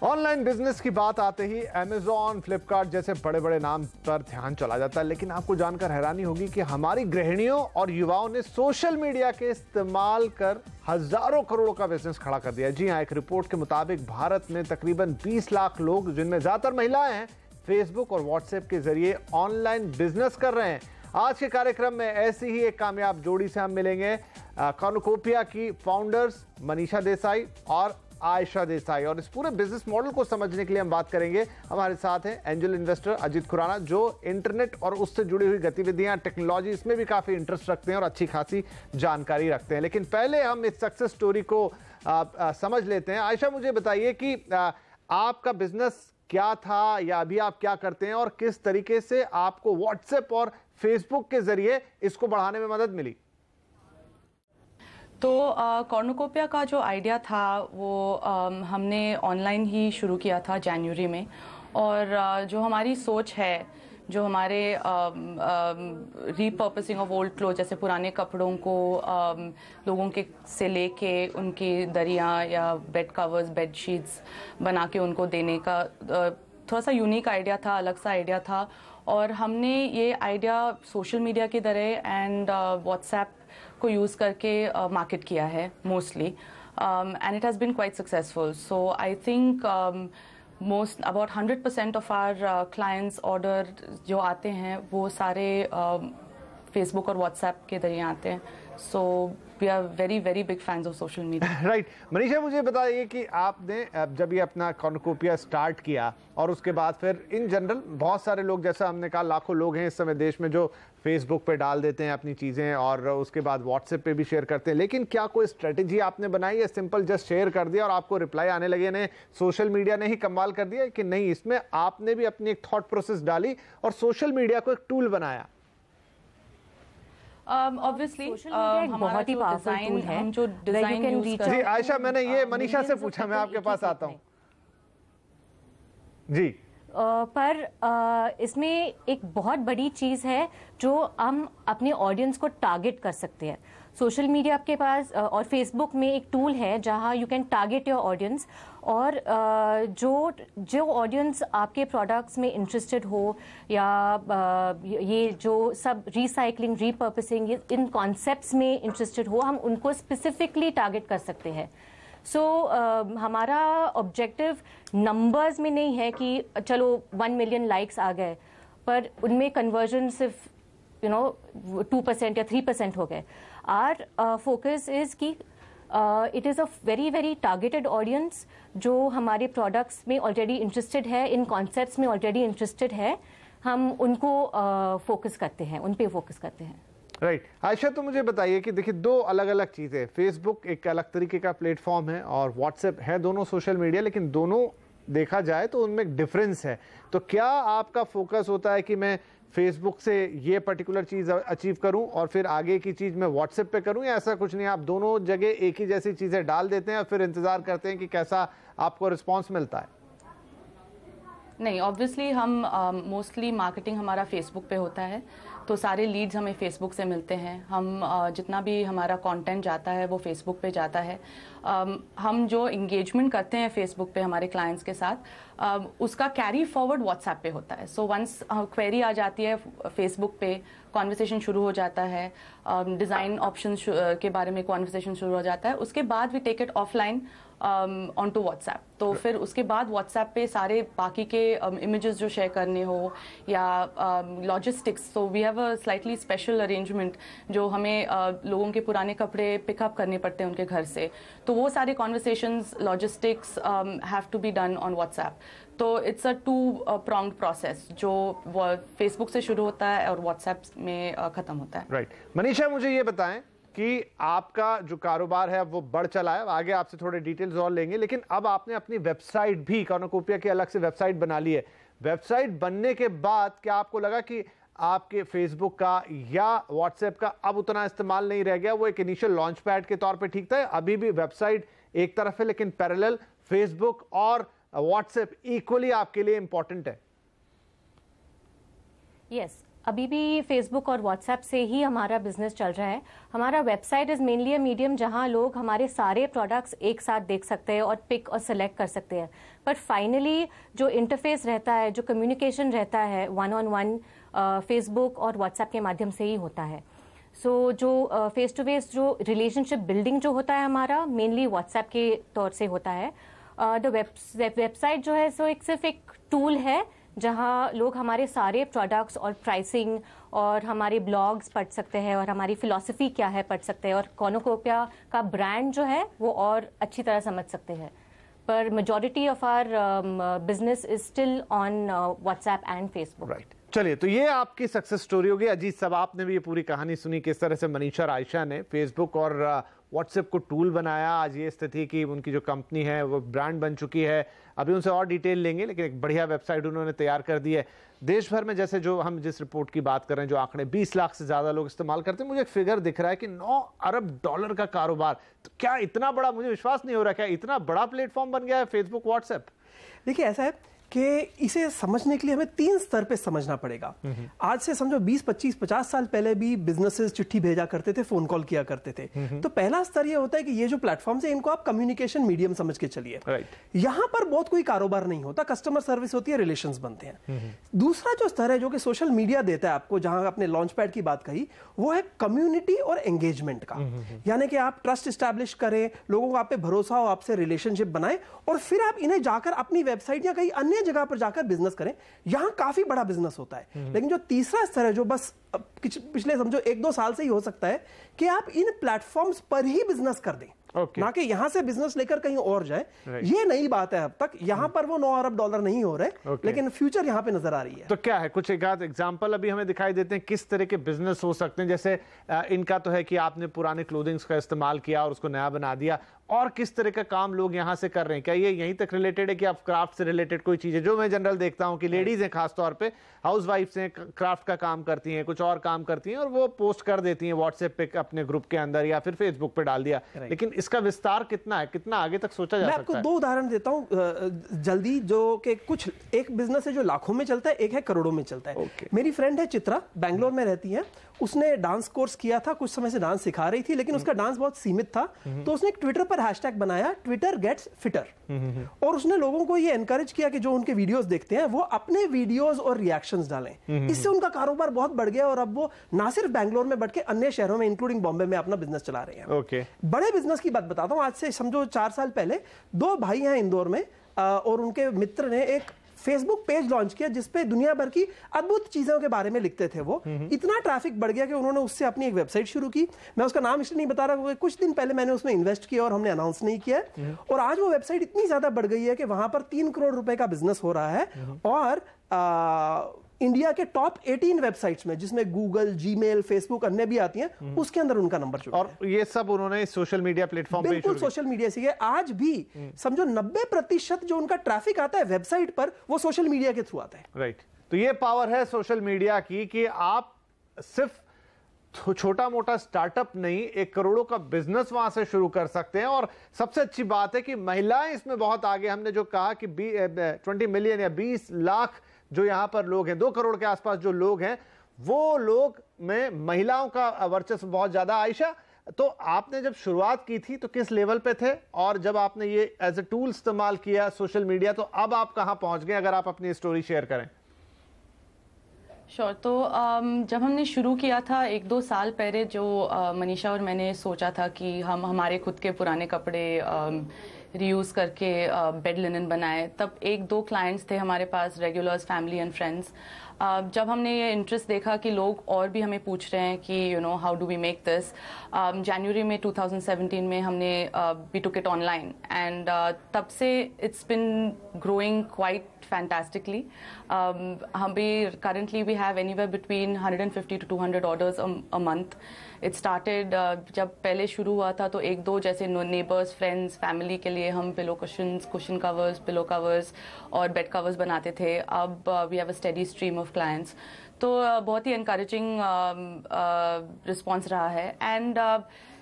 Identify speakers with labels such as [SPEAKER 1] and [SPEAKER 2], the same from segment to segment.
[SPEAKER 1] Online business की बात आते ही Amazon, फ्लिपकार्ट जैसे बड़े बड़े नाम पर ध्यान चला जाता है, लेकिन आपको जानकर हैरानी होगी कि हमारी गृहिणियों और युवाओं ने सोशल मीडिया के इस्तेमाल कर हजारों करोड़ों का बिजनेस खड़ा कर दिया। जी हां, एक रिपोर्ट के मुताबिक भारत में तकरीबन 20 लाख लोग, जिनमें ज्यादातर महिलाएं हैं, फेसबुक और व्हाट्सएप के जरिए ऑनलाइन बिजनेस कर रहे हैं। आज के कार्यक्रम में ऐसी ही एक कामयाब जोड़ी से हम मिलेंगे, कॉर्नुकोपिया की फाउंडर्स मनीषा देसाई और आयशा देसाई, और इस पूरे बिजनेस मॉडल को समझने के लिए हम बात करेंगे। हमारे साथ हैं एंजल इन्वेस्टर अजीत खुराना, जो इंटरनेट और उससे जुड़ी हुई गतिविधियां, टेक्नोलॉजी, इसमें भी काफी इंटरेस्ट रखते हैं और अच्छी खासी जानकारी रखते हैं। लेकिन पहले हम इस सक्सेस स्टोरी को समझ लेते हैं। आयशा, मुझे बताइए कि आपका बिजनेस क्या था या अभी आप क्या करते हैं और किस तरीके से आपको व्हाट्सएप और फेसबुक के जरिए इसको बढ़ाने में मदद मिली?
[SPEAKER 2] तो कॉर्नुकोपिया का जो आइडिया था वो हमने ऑनलाइन ही शुरू किया था जनवरी में, और जो हमारी सोच है, जो हमारे रीपर्पसिंग ऑफ ओल्ड क्लोथ, जैसे पुराने कपड़ों को लोगों के से लेके उनकी दरियाँ या बेड कवर्स, बेड शीट्स बना के उनको देने का थोड़ा सा यूनिक आइडिया था, अलग सा आइडिया था। और हमने ये आइडिया सोशल मीडिया की तरह एंड व्हाट्सएप को यूज़ करके मार्केट किया है mostly, and it has been quite successful. So I think most about 100% of our clients order जो आते हैं वो सारे फेसबुक और व्हाट्सएप के जरिए आते हैं। So we are very very big fans of social media.
[SPEAKER 1] Right. Manisha, मुझे बताइए कि आपने जब ये अपना कॉर्नुकोपिया स्टार्ट किया और उसके बाद फिर इन जनरल बहुत सारे लोग, जैसा हमने कहा, लाखों लोग हैं इस समय देश में जो फेसबुक पे डाल देते हैं अपनी चीज़ें और उसके बाद व्हाट्सएप पे भी शेयर करते हैं, लेकिन क्या कोई स्ट्रेटेजी आपने बनाई है? सिंपल जस्ट शेयर कर दिया और आपको रिप्लाई आने लगे ने? सोशल मीडिया ने ही कमाल कर दिया कि नहीं, इसमें आपने भी अपनी एक थॉट प्रोसेस डाली और सोशल मीडिया को एक टूल बनाया?
[SPEAKER 2] ऑब्वियसली हमारा जो डिजाइन, हम जो डिजाइन यूज करते हैं।
[SPEAKER 1] जी आयशा, मैंने ये मनीषा से पूछा, मैं आपके पास आता हूँ। जी
[SPEAKER 3] पर इसमें एक बहुत बड़ी चीज़ है जो हम अपने ऑडियंस को टारगेट कर सकते हैं। सोशल मीडिया आपके पास और फेसबुक में एक टूल है जहां you can target your audience, और जो ऑडियंस आपके प्रोडक्ट्स में इंटरेस्टेड हो या ये जो सब रिसाइकलिंग, रीपर्पसिंग, इन कॉन्सेप्ट्स में इंटरेस्टेड हो, हम उनको स्पेसिफिकली टारगेट कर सकते हैं। सो हमारा ऑब्जेक्टिव नंबर्स में नहीं है कि चलो 1 मिलियन लाइक्स आ गए, पर उनमें कन्वर्जन सिर्फ 2% या 3% हो गए। आवर फोकस इज कि it is a very very targeted audience जो हमारे प्रोडक्ट्स में ऑलरेडी इंटरेस्टेड है, इन कॉन्सेप्ट्स में ऑलरेडी इंटरेस्टेड है। हम उनको फोकस करते हैं, उन पे फोकस करते हैं।
[SPEAKER 1] राइट। आयशा, तो मुझे बताइए कि देखिए, दो अलग अलग चीज़ें, फेसबुक एक अलग तरीके का प्लेटफॉर्म है और व्हाट्सएप है, दोनों सोशल मीडिया, लेकिन दोनों देखा जाए तो उनमें एक डिफरेंस है। तो क्या आपका फोकस होता है कि मैं फेसबुक से ये पर्टिकुलर चीज़ अचीव करूं और फिर आगे की चीज़ मैं व्हाट्सएप पे करूं, या ऐसा कुछ नहीं, आप दोनों जगह एक ही जैसी चीज़ें डाल देते हैं और फिर इंतज़ार करते हैं कि कैसा आपको रिस्पॉन्स मिलता है?
[SPEAKER 2] नहीं, ऑब्वियसली हम मोस्टली मार्केटिंग हमारा फेसबुक पे होता है, तो सारे लीड्स हमें फेसबुक से मिलते हैं। हम जितना भी हमारा कंटेंट जाता है वो फेसबुक पे जाता है। हम जो इंगेजमेंट करते हैं फेसबुक पे हमारे क्लाइंट्स के साथ, उसका कैरी फॉरवर्ड व्हाट्सएप पे होता है। सो वंस क्वेरी आ जाती है फेसबुक पे, कॉन्वर्सेशन शुरू हो जाता है, डिज़ाइन ऑप्शन के बारे में कॉन्वर्सेशन शुरू हो जाता है। उसके बाद we take it offline on to WhatsApp. तो फिर उसके बाद व्हाट्सएप पे सारे बाकी के इमेजेस जो शेयर करने हो या लॉजिस्टिक्स, तो we have a slightly special arrangement जो हमें लोगों के पुराने कपड़े पिकअप करने पड़ते हैं उनके घर से, तो वो सारे conversations, logistics have to be done on WhatsApp. तो इट्स अ 2 pronged प्रोसेस जो फेसबुक से शुरू होता है और व्हाट्सएप में खत्म होता है।
[SPEAKER 1] राइट। मनीषा, मुझे ये बताएं कि आपका जो कारोबार है वो बढ़ चला है, आगे आपसे थोड़े डिटेल्स और लेंगे, लेकिन अब आपने अपनी वेबसाइट भी, कॉर्नुकोपिया की अलग से वेबसाइट बना ली है। वेबसाइट बनने के बाद क्या आपको लगा कि आपके फेसबुक का या व्हाट्सएप का अब उतना इस्तेमाल नहीं रह गया, वो एक इनिशियल लॉन्च पैड के तौर पे ठीक था? अभी भी वेबसाइट एक तरफ है, लेकिन पैरेलल फेसबुक और व्हाट्सएप इक्वली आपके लिए इंपॉर्टेंट है?
[SPEAKER 3] यस, अभी भी फेसबुक और व्हाट्सएप से ही हमारा बिजनेस चल रहा है। हमारा website is mainly a medium जहां लोग हमारे सारे प्रोडक्ट्स एक साथ देख सकते हैं और पिक और सिलेक्ट कर सकते हैं। बट फाइनली जो इंटरफेस रहता है, जो कम्युनिकेशन रहता है वन ऑन वन, फेसबुक और व्हाट्सएप के माध्यम से ही होता है। सो जो फेस टू फेस जो रिलेशनशिप बिल्डिंग जो होता है हमारा मेनली व्हाट्सएप के तौर से होता है। द वेबसाइट जो है सो सिर्फ एक टूल है जहां लोग हमारे सारे प्रोडक्ट्स और प्राइसिंग और हमारे ब्लॉग्स पढ़ सकते हैं और हमारी फिलॉसफी क्या है पढ़ सकते हैं और कॉर्नुकोपिया का ब्रांड जो है वो और अच्छी तरह समझ सकते हैं। पर majority of our business is still on WhatsApp and Facebook.
[SPEAKER 1] Right, चलिए, तो ये आपकी सक्सेस स्टोरी होगी। अजीत साहब, आपने भी ये पूरी कहानी सुनी किस तरह से मनीषा और आयशा ने फेसबुक और व्हाट्सएप को टूल बनाया। आज ये स्थिति कि उनकी जो कंपनी है वो ब्रांड बन चुकी है। अभी उनसे और डिटेल लेंगे, लेकिन एक बढ़िया वेबसाइट उन्होंने तैयार कर दी है। देश भर में जैसे जो हम जिस रिपोर्ट की बात कर रहे हैं, जो आंकड़े 20 लाख से ज्यादा लोग इस्तेमाल करते हैं, मुझे एक फिगर दिख रहा है कि 9 अरब डॉलर का कारोबार। तो क्या इतना बड़ा, मुझे विश्वास नहीं हो रहा, क्या इतना बड़ा प्लेटफॉर्म बन गया है फेसबुक व्हाट्सएप?
[SPEAKER 4] देखिए, ऐसा है कि इसे समझने के लिए हमें 3 स्तर पे समझना पड़ेगा। आज से समझो 20, 25, 50 साल पहले भी बिजनेसेस चिट्ठी भेजा करते थे, फोन कॉल किया करते थे। तो पहला स्तर ये होता है कि ये जो प्लेटफॉर्म्स है इनको आप कम्युनिकेशन मीडियम समझ के चलिए। यहां पर बहुत कोई कारोबार नहीं होता, कस्टमर सर्विस होती है, रिलेशंस बनते हैं। दूसरा जो स्तर है जो कि सोशल मीडिया देता है आपको, जहां आपने लॉन्च पैड की बात कही, वो है कम्युनिटी और एंगेजमेंट का। यानी कि आप ट्रस्ट इस्टेब्लिश करें, लोगों को आप पे भरोसा हो, आपसे रिलेशनशिप बनाए और फिर आप इन्हें जाकर अपनी वेबसाइट या कहीं अन्य जगह पर जाकर बिजनेस करें। यहां काफी बड़ा बिजनेस होता है। लेकिन जो तीसरा स्तर है, जो बस पिछले समझो 1-2 साल से ही हो सकता है कि आप इन प्लेटफॉर्म्स पर ही बिजनेस कर दें, ना कि यहां से बिजनेस लेकर कहीं और जाए। ये नई बात है। अब तक यहां पर वो 9 अरब डॉलर नहीं हो रहे, लेकिन फ्यूचर यहां पे नजर आ रही है।
[SPEAKER 1] तो क्या है, कुछ एक आध एग्जांपल अभी हमें दिखाई देते हैं किस तरह के बिजनेस हो सकते हैं? जैसे इनका तो है कि आपने पुराने क्लोथिंग्स का इस्तेमाल किया और उसको नया बना दिया, और किस तरह का काम लोग यहां से कर रहे हैं? क्या ये यहीं तक रिलेटेड है कि आप क्राफ्ट से रिलेटेड कोई चीजें, जो मैं जनरल देखता हूं कि लेडीज हैं खासतौर पे, हाउसवाइफ्स हैं, क्राफ्ट का काम करती हैं, कुछ और काम करती हैं और वो पोस्ट कर देती हैं व्हाट्सएप पे अपने ग्रुप के अंदर या फिर फेसबुक पे डाल दिया। लेकिन इसका विस्तार कितना है, कितना आगे तक सोचा जा सकता है?
[SPEAKER 4] मैं आपको 2 उदाहरण देता हूं जल्दी, जो कि कुछ एक बिजनेस है जो लाखों में चलता है, एक है करोड़ों में चलता है। मेरी फ्रेंड है चित्रा, बैंगलोर में रहती है। उसने डांस कोर्स किया था, कुछ समय से डांस सिखा रही थी, लेकिन उसका डांस बहुत सीमित था। तो उसने एक ट्विटर पर हैशटैग बनाया, ट्विटर गेट्स फिटर, और उसने लोगों को ये एनकरेज किया कि जो उनके वीडियोस देखते हैं वो अपने वीडियोस और रिएक्शंस डालें। इससे उनका कारोबार बहुत बढ़ गया और अब वो ना सिर्फ बैंगलोर में बल्कि अन्य शहरों में इंक्लूडिंग बॉम्बे में अपना बिजनेस चला रहे हैं। बड़े बिजनेस की बात बताता हूं। आज से समझो 4 साल पहले 2 भाई हैं इंदौर में, और उनके मित्र ने एक फेसबुक पेज लॉन्च किया जिसपे दुनिया भर की अद्भुत चीजों के बारे में लिखते थे। वो इतना ट्रैफिक बढ़ गया कि उन्होंने उससे अपनी एक वेबसाइट शुरू की। मैं उसका नाम इसलिए नहीं बता रहा क्योंकि कुछ दिन पहले मैंने उसमें इन्वेस्ट किया और हमने अनाउंस नहीं किया। और आज वो वेबसाइट इतनी ज्यादा बढ़ गई है कि वहां पर 3 करोड़ रुपए का बिजनेस हो रहा है। और इंडिया के टॉप 18 वेबसाइट्स में, जिसमें गूगल, जीमेल, फेसबुक अन्य भी आती हैं, उसके अंदर उनका नंबर चुका है।
[SPEAKER 1] और ये सब उन्होंने सोशल मीडिया प्लेटफॉर्म पे,
[SPEAKER 4] बिल्कुल सोशल मीडिया से। आज भी समझो 90% जो उनका ट्रैफिक आता है वेबसाइट पर, वो सोशल मीडिया के थ्रू आता है।
[SPEAKER 1] राइट, तो ये पावर है सोशल मीडिया की कि आप सिर्फ छोटा मोटा स्टार्टअप नहीं, 1 करोड़ों का बिजनेस वहां से शुरू कर सकते हैं। और सबसे अच्छी बात है कि महिलाएं इसमें बहुत आगे। हमने जो कहा कि 20 मिलियन या 20 लाख जो यहां पर लोग हैं, 2 करोड़ के आसपास जो लोग हैं, वो लोग में महिलाओं का वर्चस्व बहुत ज्यादा। आयशा, तो आपने जब शुरुआत की थी तो किस लेवल पे थे, और जब आपने ये एज ए टूल इस्तेमाल किया सोशल मीडिया, तो अब आप कहां पहुंच गए? अगर आप अपनी स्टोरी शेयर करें।
[SPEAKER 2] श्योर। तो जब हमने शुरू किया था 1-2 साल पहले, जो मनीषा और मैंने सोचा था कि हम हमारे खुद के पुराने कपड़े रीयूज़ करके बेड लिनन बनाए, तब 1-2 क्लाइंट्स थे हमारे पास, रेगुलर्स, फैमिली एंड फ्रेंड्स। जब हमने ये इंटरेस्ट देखा कि लोग और भी हमें पूछ रहे हैं कि how do we make this, जनवरी में 2017 में हमने we took it online, and तब से it's been growing quite fantastically. Currently we have anywhere between 150 to 200 orders a month. It started जब पहले शुरू हुआ था तो 1-2 जैसे नेबर्स, फ्रेंड्स, फैमिली के लिए हम pillow cushions, cushion covers, pillow covers और बेड कवर्स बनाते थे। अब we have a steady stream of clients. तो बहुत ही एनकरेजिंग रिस्पॉन्स रहा है, and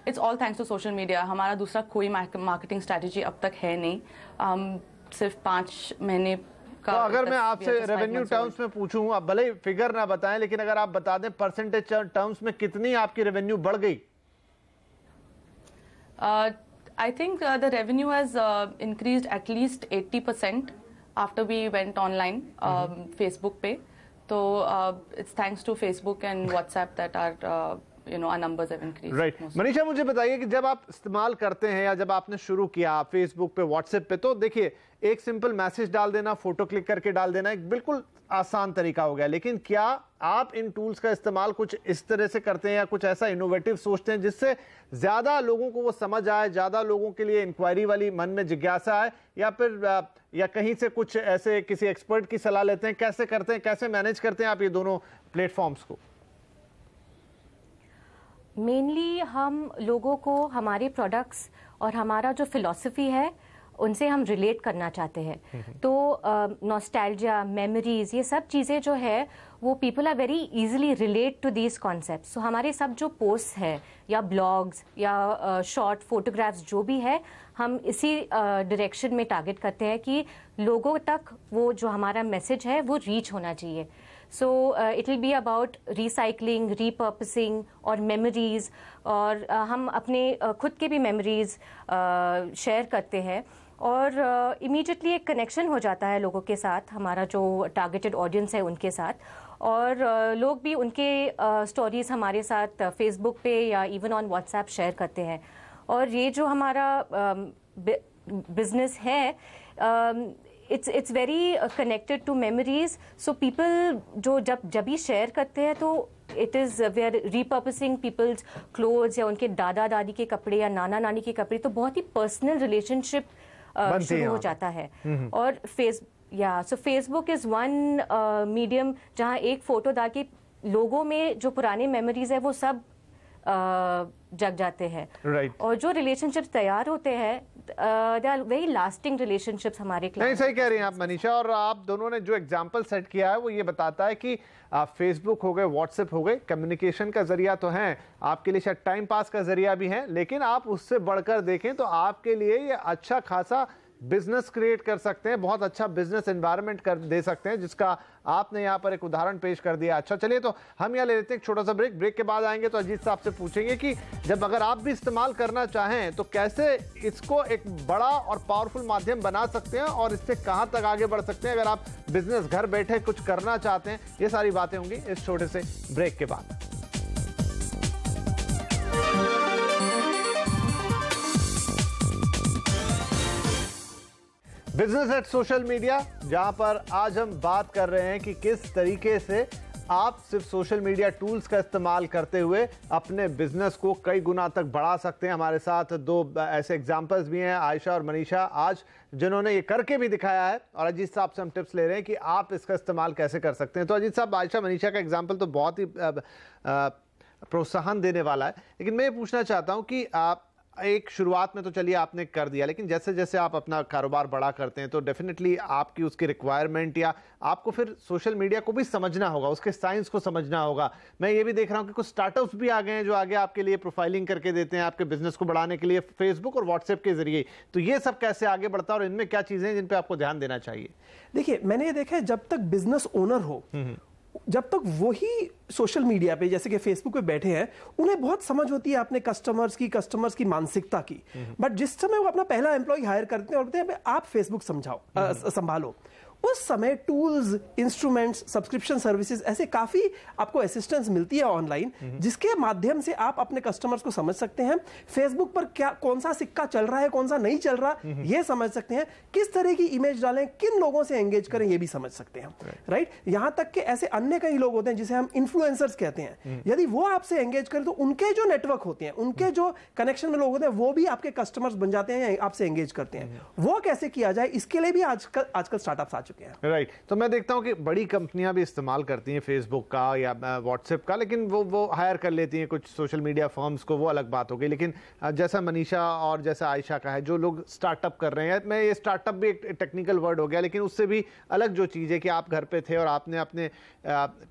[SPEAKER 2] it's all thanks to social media. हमारा दूसरा कोई मार्केटिंग स्ट्रैटेजी अब तक है नहीं। सिर्फ 5 महीने का।
[SPEAKER 1] तो अगर मैं आपसे रेवेन्यू टर्म्स में पूछूं, आप भले फिगर ना बताएं, लेकिन अगर आप बता दें परसेंटेज टर्म्स में कितनी आपकी रेवेन्यू बढ़ गई?
[SPEAKER 2] I think the revenue has increased at least 80% after we went online, Facebook पे. So it's thanks to Facebook and WhatsApp that our numbers have increased.
[SPEAKER 1] Right. Manisha, मुझे बताइए कि जब आप इस्तेमाल करते हैं या जब आपने शुरू किया फेसबुक पे, व्हाट्सएप पे, तो देखिए एक सिंपल मैसेज डाल देना, फोटो क्लिक करके डाल देना एक बिल्कुल आसान तरीका हो गया, लेकिन क्या आप इन टूल्स का इस्तेमाल कुछ इस तरह से करते हैं या कुछ ऐसा इनोवेटिव सोचते हैं जिससे ज्यादा लोगों को वो समझ आए, ज्यादा लोगों के लिए इंक्वायरी वाली मन में जिज्ञासा आए, या फिर या कहीं से कुछ ऐसे किसी एक्सपर्ट की सलाह लेते हैं? कैसे करते हैं, कैसे मैनेज करते हैं आप ये दोनों प्लेटफॉर्म्स को?
[SPEAKER 3] मेनली हम लोगों को हमारे प्रोडक्ट्स और हमारा जो फिलॉसफी है उनसे हम रिलेट करना चाहते हैं। तो नॉस्टैल्जिया, मेमोरीज, ये सब चीज़ें जो है वो people are very easily relate to these concepts. So हमारे सब जो पोस्ट है या ब्लॉग्स या शॉर्ट फोटोग्राफ्स जो भी है, हम इसी डायरेक्शन में टारगेट करते हैं कि लोगों तक वो जो हमारा मैसेज है वो रीच होना चाहिए। So it will be about recycling, repurposing और मेमोरीज, और हम अपने खुद के भी मेमोरीज शेयर करते हैं, और इमीडिएटली एक कनेक्शन हो जाता है लोगों के साथ, हमारा जो टारगेटेड ऑडियंस है उनके साथ, और लोग भी उनके स्टोरीज हमारे साथ फेसबुक पे या इवन ऑन व्हाट्सएप शेयर करते हैं। और ये जो हमारा बिजनेस है, it's very connected to memories, so people जो जब भी शेयर करते हैं तो it is we are repurposing people's clothes या उनके दादा दादी के कपड़े या नाना नानी के कपड़े, तो बहुत ही पर्सनल रिलेशनशिप शुरू हो जाता है। और फेसबुक इज वन मीडियम जहाँ एक फोटो डाल के लोगों में जो पुराने मेमोरीज है वो सब जग जाते हैं।
[SPEAKER 1] Right.
[SPEAKER 3] और जो रिलेशनशिप्स तैयार होते हैं they are very lasting relationships हमारे
[SPEAKER 1] नहीं, सही कह रही हैं आप मनीषा, और आप दोनों ने जो एग्जांपल सेट किया है वो ये बताता है कि फेसबुक हो गए, व्हाट्सएप हो गए, कम्युनिकेशन का जरिया तो हैं, आपके लिए शायद टाइम पास का जरिया भी है, लेकिन आप उससे बढ़कर देखें तो आपके लिए ये अच्छा खासा बिजनेस क्रिएट कर सकते हैं, बहुत अच्छा बिजनेस एनवायरनमेंट कर दे सकते हैं, जिसका आपने यहाँ पर एक उदाहरण पेश कर दिया। अच्छा, चलिए तो हम यहाँ ले लेते हैं एक छोटा सा ब्रेक के बाद आएंगे तो अजीत साहब से पूछेंगे कि जब अगर आप भी इस्तेमाल करना चाहें तो कैसे इसको एक बड़ा और पावरफुल माध्यम बना सकते हैं और इससे कहाँ तक आगे बढ़ सकते हैं अगर आप बिजनेस घर बैठे कुछ करना चाहते हैं। ये सारी बातें होंगी इस छोटे से ब्रेक के बाद। बिजनेस एट सोशल मीडिया, जहां पर आज हम बात कर रहे हैं कि किस तरीके से आप सिर्फ सोशल मीडिया टूल्स का इस्तेमाल करते हुए अपने बिजनेस को कई गुना तक बढ़ा सकते हैं। हमारे साथ दो ऐसे एग्जांपल्स भी हैं, आयशा और मनीषा, आज जिन्होंने ये करके भी दिखाया है, और अजीत साहब से हम टिप्स ले रहे हैं कि आप इसका इस्तेमाल कैसे कर सकते हैं। तो अजीत साहब, आयशा मनीषा का एग्जाम्पल तो बहुत ही प्रोत्साहन देने वाला है, लेकिन मैं ये पूछना चाहता हूँ कि आप एक शुरुआत में तो चलिए आपने कर दिया, लेकिन जैसे जैसे आप अपना कारोबार बड़ा करते हैं तो डेफिनेटली आपकी उसकी रिक्वायरमेंट या आपको फिर सोशल मीडिया को भी समझना होगा, उसके साइंस को समझना होगा। मैं ये भी देख रहा हूं कि कुछ स्टार्टअप्स भी आ गए हैं जो आगे आपके लिए प्रोफाइलिंग करके देते हैं आपके बिजनेस को बढ़ाने के लिए फेसबुक और व्हाट्सएप के जरिए। तो ये सब कैसे आगे बढ़ता है और इनमें क्या चीजें हैं जिन पर आपको ध्यान देना चाहिए?
[SPEAKER 4] देखिए, मैंने ये देखा है, जब तक बिजनेस ओनर हो, जब तक वही सोशल मीडिया पे जैसे कि फेसबुक पे बैठे हैं, उन्हें बहुत समझ होती है अपने कस्टमर्स की मानसिकता की। बट जिस समय वो अपना पहला एम्प्लॉय हायर करते हैं और बोलते हैं आप फेसबुक संभालो, उस समय टूल्स, इंस्ट्रूमेंट्स, सब्सक्रिप्शन सर्विसेज, ऐसे काफी आपको असिस्टेंस मिलती है ऑनलाइन, जिसके माध्यम से आप अपने कस्टमर्स को समझ सकते हैं। फेसबुक पर क्या कौन सा सिक्का चल रहा है, कौन सा नहीं चल रहा, ये समझ सकते हैं। किस तरह की इमेज डालें, किन लोगों से एंगेज करें, ये भी समझ सकते हैं। राइट? यहां तक कि ऐसे अन्य कई लोग होते हैं जिसे हम इन्फ्लुएंसर्स कहते हैं। यदि वो आपसे एंगेज करें तो उनके जो नेटवर्क होते हैं, उनके जो कनेक्शन में लोग होते हैं, वो भी आपके कस्टमर्स बन जाते हैं या आपसे एंगेज करते हैं। वो कैसे किया जाए, इसके लिए भी आजकल स्टार्टअप्स आ चुके हैं।
[SPEAKER 1] राइट। तो मैं देखता हूं कि बड़ी कंपनियां भी इस्तेमाल करती हैं फेसबुक का या व्हाट्सएप का, लेकिन वो हायर कर लेती हैं कुछ सोशल मीडिया फर्म्स को, वो अलग बात हो गई। लेकिन जैसा मनीषा और जैसा आयशा का है, जो लोग स्टार्टअप कर रहे हैं, मैं ये स्टार्टअप भी एक टेक्निकल वर्ड हो गया, लेकिन उससे भी अलग जो चीज़ है कि आप घर पे थे और आपने अपने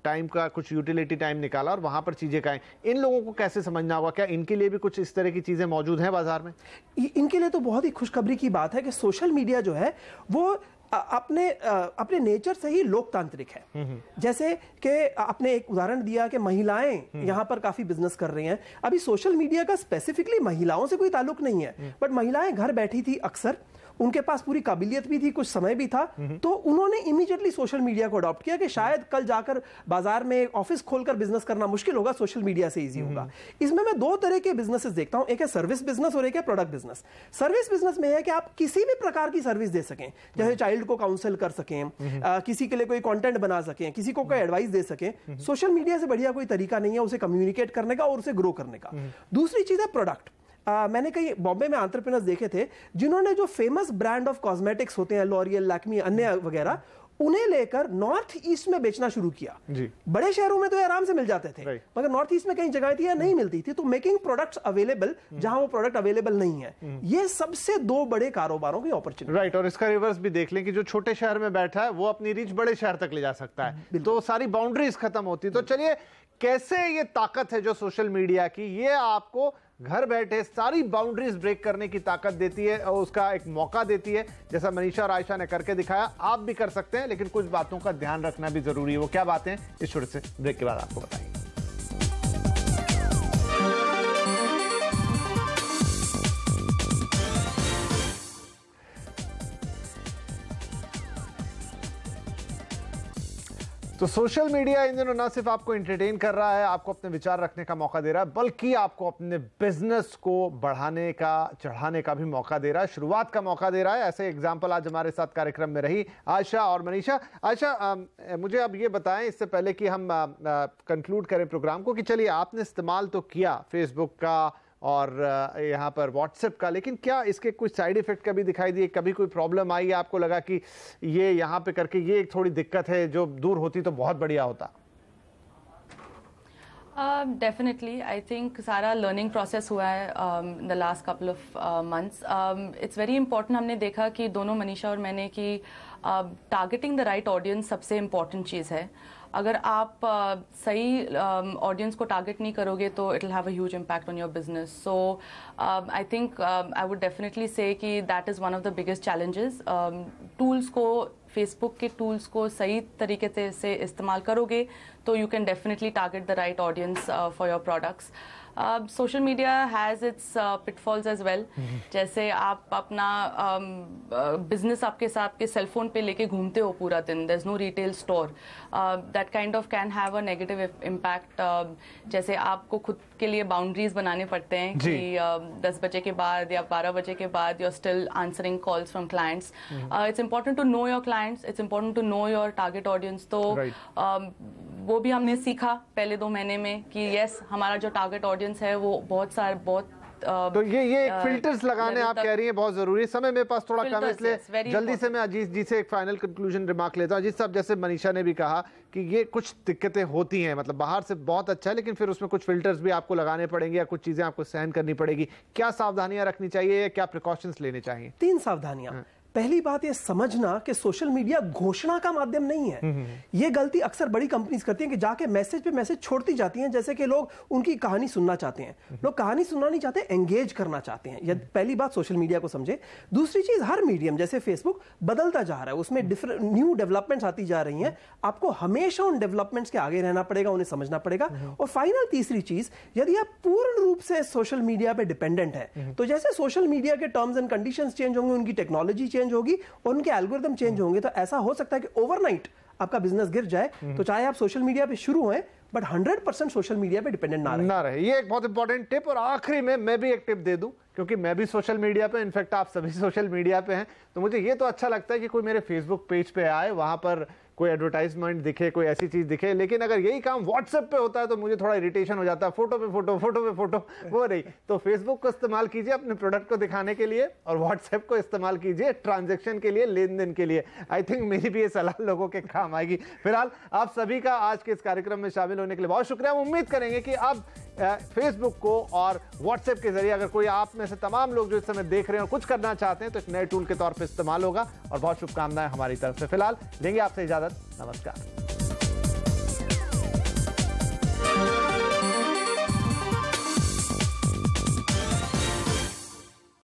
[SPEAKER 1] टाइम का कुछ यूटिलिटी टाइम निकाला और वहां पर चीजें कहें, इन लोगों को कैसे समझना होगा? क्या इनके लिए भी कुछ इस तरह की चीजें मौजूद हैं बाजार में?
[SPEAKER 4] इनके लिए तो बहुत ही खुशखबरी की बात है कि सोशल मीडिया जो है वो अपने नेचर से ही लोकतांत्रिक है। जैसे कि आपने एक उदाहरण दिया कि महिलाएं यहां पर काफी बिजनेस कर रही हैं। अभी सोशल मीडिया का स्पेसिफिकली महिलाओं से कोई ताल्लुक नहीं है, बट महिलाएं घर बैठी थी, अक्सर उनके पास पूरी काबिलियत भी थी, कुछ समय भी था, तो उन्होंने इमीडिएटली सोशल मीडिया को अडॉप्ट किया कि शायद कल जाकर बाजार में ऑफिस खोलकर बिजनेस करना मुश्किल होगा, सोशल मीडिया से इजी होगा। इसमें मैं दो तरह के बिजनेसेस देखता हूं, एक है सर्विस बिजनेस और एक है प्रोडक्ट बिजनेस। सर्विस बिजनेस में है कि आप किसी भी प्रकार की सर्विस दे सकें, जैसे चाइल्ड को काउंसिल कर सकें, किसी के लिए कोई कंटेंट बना सकें, किसी को कोई एडवाइस दे सकें। सोशल मीडिया से बढ़िया कोई तरीका नहीं है उसे कम्युनिकेट करने का और उसे ग्रो करने का। दूसरी चीज है प्रोडक्ट। मैंने कई बॉम्बे में एंटरप्रेन्योर्स देखे थे जिन्होंने जो फेमस ब्रांड ऑफ कॉस्मेटिक्स होते हैं, लॉरियल, लैक्मी, अन्य वगैरह, उन्हें लेकर नॉर्थ ईस्ट में बेचना शुरू किया। बड़े शहरों में तो आराम से मिल जाते थे, मगर नॉर्थ ईस्ट में कई जगह थी नहीं मिलती थी, तो मेकिंग प्रोडक्ट्स अवेलेबल जहां वो प्रोडक्ट अवेलेबल नहीं है, ये सबसे दो बड़े कारोबारों की अपॉर्चुनिटी।
[SPEAKER 1] राइट, और इसका रिवर्स भी देख लें कि जो छोटे शहर में बैठा है वो अपनी रीच बड़े शहर तक ले जा सकता है, तो सारी बाउंड्रीज खत्म होती। तो चलिए, कैसे ये ताकत है जो सोशल मीडिया की, ये आपको घर बैठे सारी बाउंड्रीज ब्रेक करने की ताकत देती है और उसका एक मौका देती है, जैसा मनीषा और आयशा ने करके दिखाया। आप भी कर सकते हैं, लेकिन कुछ बातों का ध्यान रखना भी जरूरी है। वो क्या बातें हैं, इस छोटे से ब्रेक के बाद आपको बताएंगे। तो सोशल मीडिया इन दिनों ना सिर्फ आपको एंटरटेन कर रहा है, आपको अपने विचार रखने का मौका दे रहा है, बल्कि आपको अपने बिजनेस को बढ़ाने का, चढ़ाने का भी मौका दे रहा है, शुरुआत का मौका दे रहा है। ऐसे एग्जांपल आज हमारे साथ कार्यक्रम में रही आयशा और मनीषा। आयशा, मुझे अब ये बताएं, इससे पहले कि हम कंक्लूड करें प्रोग्राम को, कि चलिए आपने इस्तेमाल तो किया फेसबुक का और यहाँ पर व्हाट्सएप का, लेकिन क्या इसके कुछ साइड इफेक्ट कभी दिखाई दिए? कभी कोई प्रॉब्लम आई, आपको लगा कि ये यहाँ पे करके ये एक थोड़ी दिक्कत है, जो दूर होती तो बहुत बढ़िया होता?
[SPEAKER 2] डेफिनेटली आई थिंक सारा लर्निंग प्रोसेस हुआ है the last couple of months. It's very important, हमने देखा कि दोनों मनीषा और मैंने कि टारगेटिंग द राइट ऑडियंस सबसे इम्पॉर्टेंट चीज़ है। अगर आप सही ऑडियंस को टारगेट नहीं करोगे तो it will have a huge impact on your business. So I think I would definitely say कि that is one of the biggest challenges. Tools को, फेसबुक के टूल्स को सही तरीके से इस्तेमाल करोगे तो you can definitely target the right audience for your products. Social media has its pitfalls as well. जैसे आप अपना बिजनेस आपके साथ के सेलफोन पे लेके घूमते हो पूरा दिन, there is no retail store, that kind of can have a negative impact. जैसे आपको खुद के लिए बाउंड्रीज बनाने पड़ते हैं कि 10 बजे के बाद या 12 बजे के बाद you are still answering calls from clients. It's important to know your clients, it's important to know your target audience. तो वो भी हमने सीखा पहले 2 महीने में कि यस, हमारा जो टारगेट ऑडियंस है वो बहुत
[SPEAKER 1] तो ये फिल्टर्स लगाने आप कह रही हैं बहुत जरूरी है। समय मेरे पास थोड़ा कम है, इसलिए जल्दी से मैं अजीत जी से एक फाइनल कंक्लूजन रिमार्क लेता हूं। अजीत साहब, जैसे मनीषा ने भी कहा कि ये कुछ दिक्कतें होती हैं, मतलब बाहर से बहुत अच्छा है लेकिन फिर उसमें कुछ फिल्टर्स भी आपको लगाने पड़ेंगे या कुछ चीजें आपको सहन करनी पड़ेगी। क्या सावधानियां रखनी चाहिए या क्या प्रिकॉशंस लेने चाहिए?
[SPEAKER 4] 3 सावधानियां। पहली बात यह समझना कि सोशल मीडिया घोषणा का माध्यम नहीं है। यह गलती अक्सर बड़ी कंपनीज करती हैं कि जाके मैसेज पे मैसेज छोड़ती जाती हैं, जैसे कि लोग उनकी कहानी सुनना चाहते हैं। लोग कहानी सुनना नहीं चाहते, एंगेज करना चाहते हैं। यह पहली बात, सोशल मीडिया को समझे। दूसरी चीज, हर मीडियम जैसे फेसबुक बदलता जा रहा है, उसमें न्यू डेवलपमेंट्स आती जा रही हैं। आपको हमेशा उन डेवलपमेंट्स के आगे रहना पड़ेगा, उन्हें समझना पड़ेगा। और फाइनल तीसरी चीज, यदि आप पूर्ण रूप से सोशल मीडिया पे डिपेंडेंट है, तो जैसे सोशल मीडिया के टर्म्स एंड कंडीशंस चेंज होंगे, उनकी टेक्नोलॉजी चेंज होगी और उनके एल्गोरिथम चेंज होंगे, तो ऐसा हो सकता है कि ओवरनाइट आपका बिजनेस गिर जाए। तो चाहे आप सोशल मीडिया पे शुरू हैं, बट 100% सोशल मीडिया पे डिपेंडेंट ना रहे।
[SPEAKER 1] ये एक बहुत इंपॉर्टेंट टिप। और आखिरी में मैं भी एक टिप दे दूं, क्योंकि मैं भी सोशल मीडिया पे, इनफैक्ट आप सभी सोशल मीडिया पे हैं, तो मुझे ये तो अच्छा लगता है कि कोई मेरे फेसबुक पेज पे आए, वहां पर कोई एडवर्टाइजमेंट दिखे, कोई ऐसी चीज दिखे। लेकिन अगर यही काम व्हाट्सएप पे होता है तो मुझे थोड़ा इरिटेशन हो जाता है, फोटो पे फोटो, फोटो पे फोटो, वो नहीं। तो फेसबुक को इस्तेमाल कीजिए अपने प्रोडक्ट को दिखाने के लिए और व्हाट्सएप को इस्तेमाल कीजिए ट्रांजैक्शन के लिए, लेन देन के लिए। आई थिंक मेरी भी ये सलाह लोगों के काम आएगी। फिलहाल आप सभी का आज के इस कार्यक्रम में शामिल होने के लिए बहुत शुक्रिया। हम उम्मीद करेंगे कि अब फेसबुक को और व्हाट्सएप के जरिए अगर कोई आप में से तमाम लोग जो इस समय देख रहे हैं और कुछ करना चाहते हैं तो एक नए टूल के तौर पर इस्तेमाल होगा। और बहुत शुभकामनाएं हमारी तरफ से। फिलहाल लेंगे आपसे इजाजत, नमस्कार।